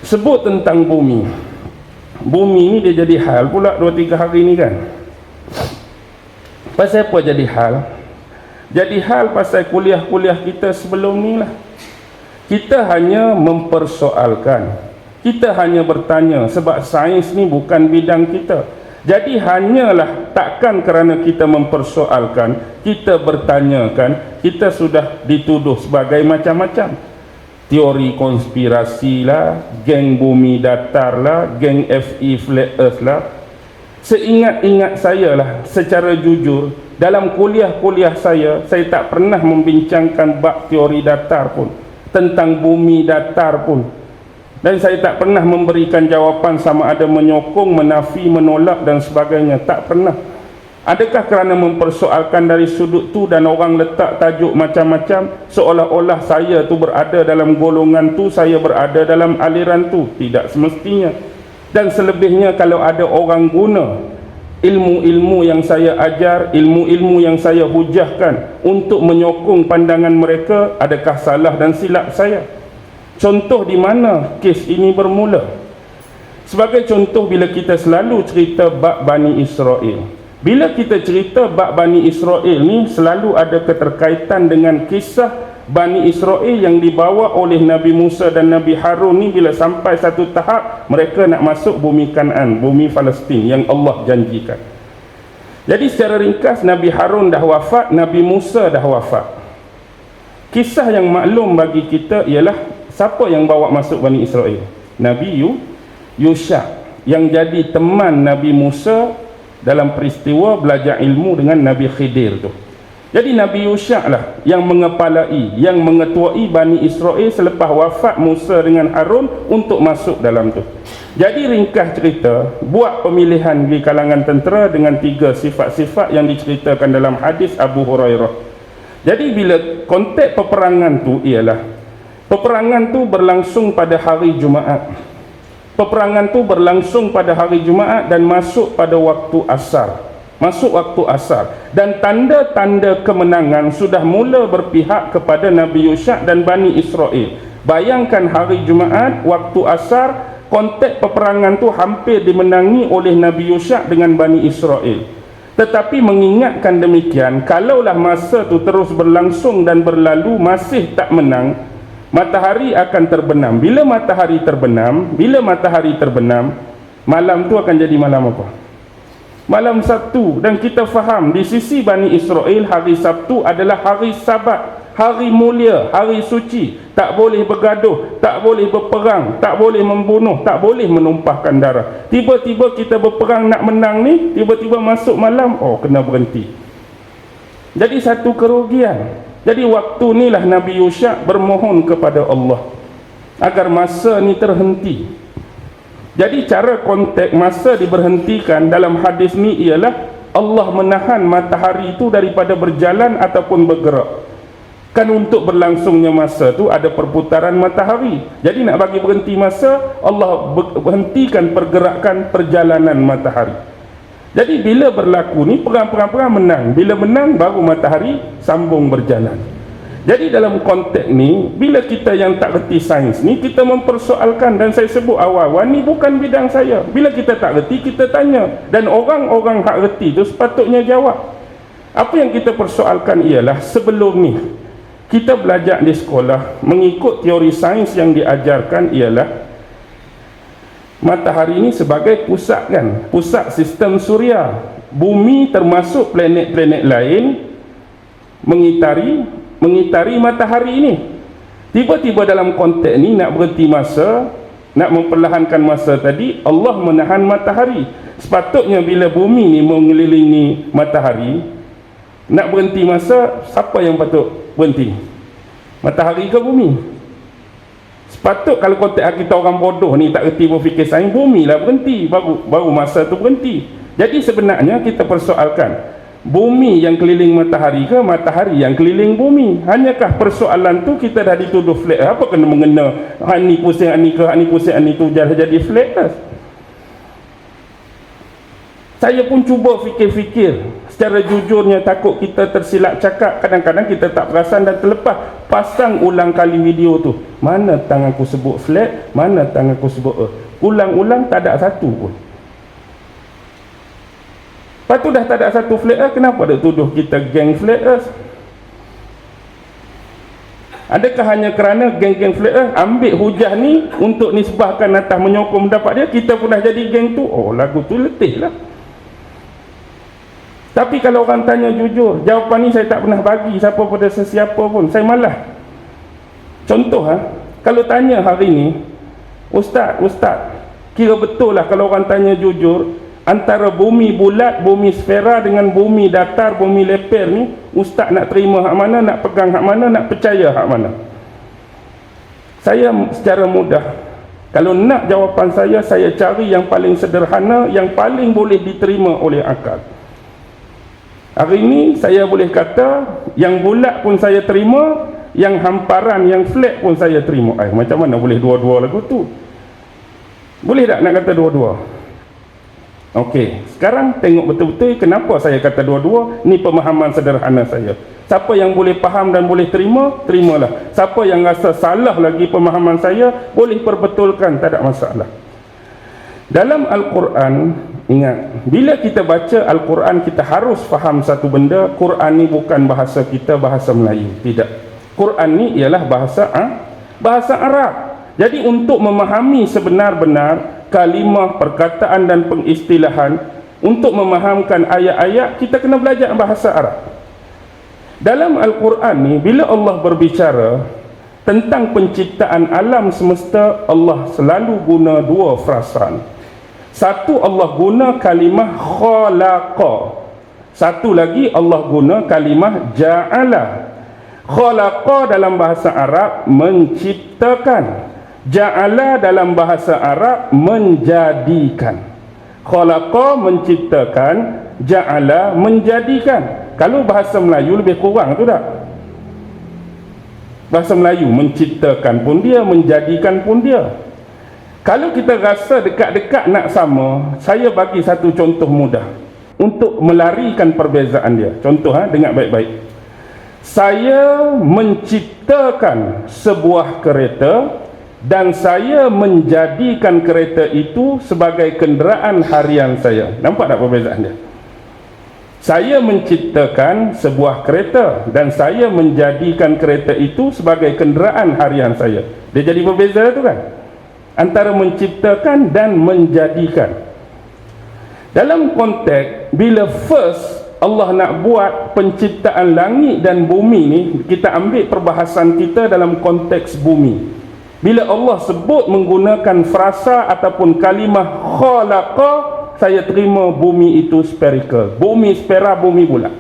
sebut tentang bumi. Bumi ni dia jadi hal pula 2-3 hari ni kan. Pasal apa jadi hal? Jadi hal pasal kuliah-kuliah kita sebelum ni lah. Kita hanya mempersoalkan, kita hanya bertanya, sebab sains ni bukan bidang kita. Jadi hanyalah takkan kerana kita mempersoalkan, kita bertanyakan, kita sudah dituduh sebagai macam-macam. Teori konspirasi lah, geng bumi datar lah, geng FE flat earth lah. Seingat-ingat saya lah, secara jujur, dalam kuliah-kuliah saya tak pernah membincangkan bab teori datar pun, tentang bumi datar pun. Dan saya tak pernah memberikan jawapan sama ada menyokong, menafi, menolak dan sebagainya. Tak pernah. Adakah kerana mempersoalkan dari sudut tu dan orang letak tajuk macam-macam, seolah-olah saya tu berada dalam golongan tu, saya berada dalam aliran tu? Tidak semestinya. Dan selebihnya, kalau ada orang guna ilmu-ilmu yang saya ajar, ilmu-ilmu yang saya hujahkan untuk menyokong pandangan mereka, adakah salah dan silap saya? Contoh di mana kes ini bermula? Sebagai contoh, bila kita selalu cerita bab Bani Israel, bila kita cerita bab Bani Israel ni, selalu ada keterkaitan dengan kisah Bani Israel yang dibawa oleh Nabi Musa dan Nabi Harun ni. Bila sampai satu tahap mereka nak masuk bumi Kanaan, bumi Palestin yang Allah janjikan. Jadi secara ringkas, Nabi Harun dah wafat, Nabi Musa dah wafat. Kisah yang maklum bagi kita ialah siapa yang bawa masuk Bani Israel? Nabi Yusha, yang jadi teman Nabi Musa dalam peristiwa belajar ilmu dengan Nabi Khidir tu. Jadi Nabi Yusha lah yang mengepalai, yang mengetuai Bani Israel selepas wafat Musa dengan Harun untuk masuk dalam tu. Jadi ringkas cerita, buat pemilihan di kalangan tentera dengan 3 sifat-sifat yang diceritakan dalam hadis Abu Hurairah. Jadi bila konteks peperangan tu ialah, peperangan tu berlangsung pada hari Jumaat. Peperangan tu berlangsung pada hari Jumaat dan masuk pada waktu asar. Masuk waktu asar, dan tanda-tanda kemenangan sudah mula berpihak kepada Nabi Yusha dan Bani Israel. Bayangkan hari Jumaat, waktu asar, konteks peperangan tu hampir dimenangi oleh Nabi Yusha dengan Bani Israel. Tetapi mengingatkan demikian, kalaulah masa tu terus berlangsung dan berlalu masih tak menang, matahari akan terbenam. Bila matahari terbenam, malam tu akan jadi malam apa? Malam Sabtu. Dan kita faham di sisi Bani Israel, hari Sabtu adalah hari Sabat, hari mulia, hari suci. Tak boleh bergaduh, tak boleh berperang, tak boleh membunuh, tak boleh menumpahkan darah. Tiba-tiba kita berperang nak menang ni, tiba-tiba masuk malam, kena berhenti. Jadi satu kerugian. Jadi waktu ni lah Nabi Yusha bermohon kepada Allah agar masa ni terhenti. Jadi cara konteks masa diberhentikan dalam hadis ni ialah Allah menahan matahari itu daripada berjalan ataupun bergerak. Kan untuk berlangsungnya masa tu ada perputaran matahari. Jadi nak bagi berhenti masa, Allah berhentikan pergerakan perjalanan matahari. Jadi bila berlaku ni, perang-perang menang. Bila menang, baru matahari sambung berjalan. Jadi dalam konteks ni, bila kita yang tak reti sains ni, kita mempersoalkan, dan saya sebut awal-awal ni bukan bidang saya. Bila kita tak reti, kita tanya, dan orang-orang hak reti tu sepatutnya jawab. Apa yang kita persoalkan ialah, sebelum ni kita belajar di sekolah, mengikut teori sains yang diajarkan ialah matahari ni sebagai pusat kan, pusat sistem suria. Bumi termasuk planet-planet lain mengitari matahari ini. Tiba-tiba dalam konteks ni nak berhenti masa, nak memperlahankan masa tadi, Allah menahan matahari. Sepatutnya bila bumi ni mengelilingi matahari, nak berhenti masa, siapa yang patut berhenti? Matahari ke bumi? Sepatut kalau konteks kita orang bodoh ni tak reti berfikir sains, bumi lah berhenti, baru masa tu berhenti. Jadi sebenarnya kita persoalkan, bumi yang keliling matahari ke matahari yang keliling bumi? Hanyakah persoalan tu kita dah dituduh flat? Apa kena mengena hak ni pusing hak ni ke, hak ni pusing hak ni tu jadi flat earth? Saya pun cuba fikir-fikir secara jujurnya, takut kita tersilap cakap. Kadang-kadang kita tak perasan dan terlepas. Pasang ulang kali video tu, mana tang aku sebut flat, mana tang aku sebut ulang-ulang tak ada satu pun. Lepas tu dah tak ada satu flat earth, kenapa dia tuduh kita geng flat earth? Adakah hanya kerana geng-geng flat earth ambil hujah ni untuk nisbahkan atas menyokong pendapat dia, kita pun dah jadi geng tu? Oh, lagu tu letih lah. Tapi kalau orang tanya jujur, jawapan ni saya tak pernah bagi siapa pada sesiapa pun. Saya malas. Contoh kalau tanya hari ni, Ustaz, kira betul lah kalau orang tanya jujur, antara bumi bulat, bumi sfera dengan bumi datar, bumi leper ni, Ustaz nak terima hak mana, nak pegang hak mana, nak percaya hak mana? Saya secara mudah, kalau nak jawapan saya cari yang paling sederhana, yang paling boleh diterima oleh akal. Hari ini saya boleh kata yang bulat pun saya terima, yang hamparan, yang flat pun saya terima. Macam mana boleh dua-dua lagu tu? Boleh tak nak kata dua-dua? Okey, sekarang tengok betul-betul kenapa saya kata dua-dua. Ni pemahaman sederhana saya. Siapa yang boleh faham dan boleh terima, terimalah. Siapa yang rasa salah lagi pemahaman saya, boleh perbetulkan, tak ada masalah. Dalam Al-Quran, ingat, bila kita baca Al-Quran, kita harus faham satu benda. Quran ni bukan bahasa kita, bahasa Melayu. Tidak. Quran ni ialah bahasa Arab. Jadi untuk memahami sebenar-benar kalimah, perkataan dan pengistilahan, untuk memahamkan ayat-ayat, kita kena belajar bahasa Arab. Dalam Al-Quran ni, bila Allah berbicara tentang penciptaan alam semesta, Allah selalu guna dua frasan. Satu, Allah guna kalimah khalaqa. Satu lagi Allah guna kalimah ja'ala. Khalaqa dalam bahasa Arab menciptakan. Ja'ala dalam bahasa Arab menjadikan. Khalaqa menciptakan, ja'ala menjadikan. Kalau bahasa Melayu lebih kurang tu tak? Bahasa Melayu menciptakan pun dia, menjadikan pun dia. Kalau kita rasa dekat-dekat nak sama, saya bagi satu contoh mudah untuk melarikan perbezaan dia. Contoh, dengar baik-baik. Saya menciptakan sebuah kereta dan saya menjadikan kereta itu sebagai kenderaan harian saya. Nampak tak perbezaan dia? Saya menciptakan sebuah kereta dan saya menjadikan kereta itu sebagai kenderaan harian saya. Dia jadi berbeza tu kan? Antara menciptakan dan menjadikan. Dalam konteks bila first Allah nak buat penciptaan langit dan bumi ni, kita ambil perbahasan kita dalam konteks bumi. Bila Allah sebut menggunakan frasa ataupun kalimah khalaqa, saya terima bumi itu spherical. Bumi sfera, bumi bulat.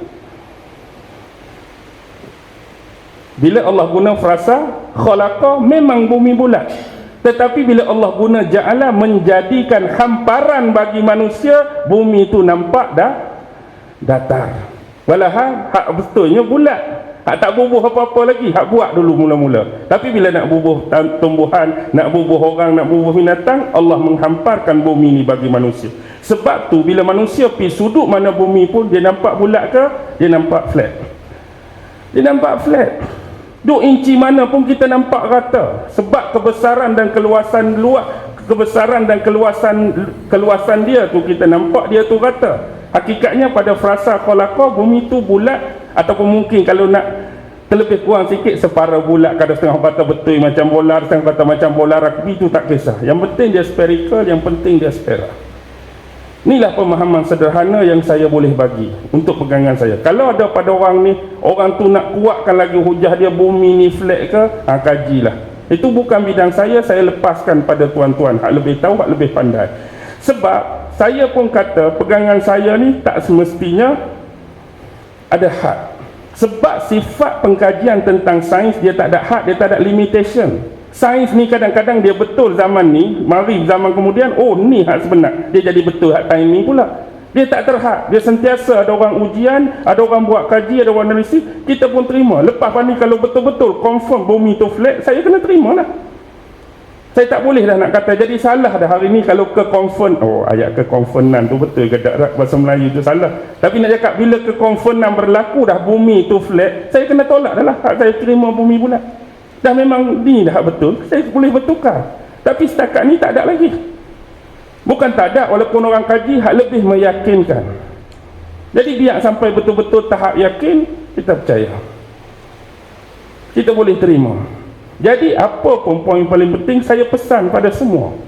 Bila Allah guna frasa khalaqa, memang bumi bulat. Tetapi bila Allah guna ja'ala, menjadikan hamparan bagi manusia, bumi itu nampak dah datar. Walahal hak betulnya bulat. Hak tak bubuh apa-apa lagi, hak buat dulu mula-mula. Tapi bila nak bubuh tumbuhan, nak bubuh orang, nak bubuh binatang, Allah menghamparkan bumi ni bagi manusia. Sebab tu bila manusia pergi sudut mana bumi pun, dia nampak bulat ke? Dia nampak flat. Dia nampak flat. Duk inci mana pun kita nampak rata. Sebab kebesaran dan keluasan keluasan dia tu, kita nampak dia tu rata. Hakikatnya pada frasa khalaqa, bumi tu bulat, ataupun mungkin kalau nak terlebih kurang sikit separa bulat, kadang setengah kata betul macam bola, setengah kata macam bola rugby, tu tak kisah. Yang penting dia spherical, yang penting dia sfera. Inilah pemahaman sederhana yang saya boleh bagi untuk pegangan saya. Kalau ada pada orang ni, orang tu nak kuatkan lagi hujah dia bumi ni flat ke, kajilah. Itu bukan bidang saya lepaskan pada tuan-tuan hak lebih tahu, hak lebih pandai. Sebab saya pun kata pegangan saya ni tak semestinya ada had. Sebab sifat pengkajian tentang sains, dia tak ada had, dia tak ada limitation. Sains ni kadang-kadang dia betul zaman ni, mari zaman kemudian, oh ni hak sebenar, dia jadi betul hak time ni pula. Dia tak terhad, dia sentiasa ada orang ujian, ada orang buat kaji, ada orang analisis, kita pun terima. Lepas ni kalau betul-betul confirm bumi tu flat, saya kena terima lah. Saya tak boleh dah nak kata jadi salah dah hari ni kalau kekonfirm. Oh, ayat kekonfirman tu betul ke tak? Bahasa Melayu tu salah. Tapi nak cakap bila kekonfirman berlaku dah bumi tu flat, saya kena tolak dah lah. Hak saya terima bumi bulat. Dah memang ni dah betul, saya boleh bertukar. Tapi setakat ni tak ada lagi. Bukan tak ada, walaupun orang kaji hak lebih meyakinkan. Jadi biar sampai betul-betul tahap yakin, kita percaya. Kita boleh terima. Jadi apa pun poin paling penting saya pesan pada semua.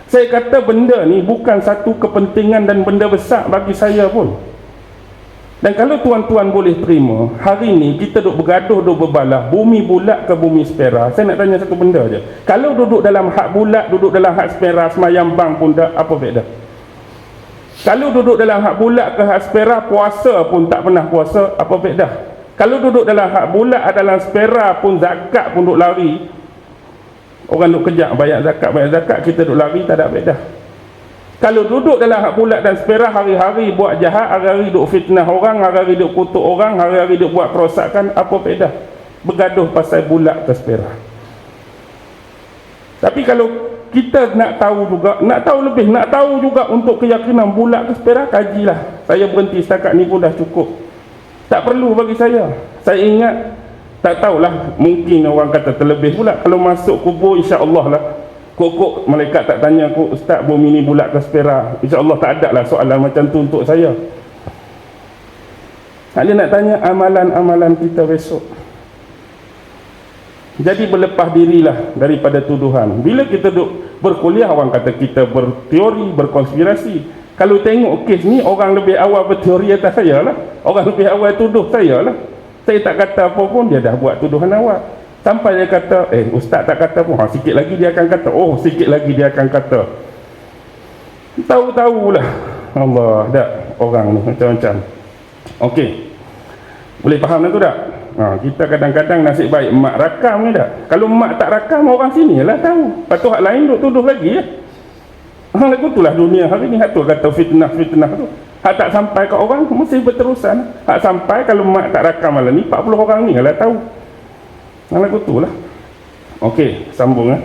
Saya kata benda ni bukan satu kepentingan dan benda besar bagi saya pun. Dan kalau tuan-tuan boleh terima, hari ni kita duk bergaduh, duk berbalah, bumi bulat ke bumi spera. Saya nak tanya satu benda je. Kalau duduk dalam hak bulat, duduk dalam hak spera, semayang bang pun tak, apa beza? Kalau duduk dalam hak bulat ke hak spera, puasa pun tak pernah puasa, apa beza? Kalau duduk dalam hak bulat dalam spera pun zakat pun duk lari. Orang duk kejap bayar zakat, kita duk lari, tak ada beza. Kalau duduk dalam hak bulat dan spera, hari-hari buat jahat, hari-hari duk fitnah orang, hari-hari duk kutuk orang, hari-hari duk buat kerosakan, apa beza? Bergaduh pasal bulat ke spera. Tapi kalau kita nak tahu juga, nak tahu lebih, nak tahu juga untuk keyakinan bulat ke spera, kajilah. Saya berhenti setakat ni pun dah cukup. Tak perlu bagi saya. Saya ingat, tak tahulah, mungkin orang kata terlebih pula. Kalau masuk kubur, insya-Allah lah, kok malaikat tak tanya aku, ustaz bumi ni bulat ke spera, insya-Allah tak ada lah soalan macam tu untuk saya. Dia nak tanya amalan-amalan kita besok. Jadi berlepas dirilah daripada tuduhan. Bila kita duk berkuliah, orang kata kita berteori, berkonspirasi. Kalau tengok kes ni, orang lebih awal berteori atas saya lah, orang lebih awal tuduh saya lah. Saya tak kata apa pun, dia dah buat tuduhan awal. Sampai dia kata, ustaz tak kata pun, sikit lagi dia akan kata, sikit lagi dia akan kata. Tahu-tahulah Allah, tak, orang ni macam-macam. Okey, boleh faham tu tak? Kita kadang-kadang nasib baik mak rakam ni tak. Kalau mak tak rakam, orang sini lah tahu. Lepas tu hak lain duk tuduh lagi ya. Lagu itulah dunia hari ni. Hak tu kata fitnah tu. Hak tak sampai ke orang, mesti berterusan. Hak sampai kalau mak tak rakam malam ni, 40 orang ni lah tahu. Lagu itulah. Okey, sambung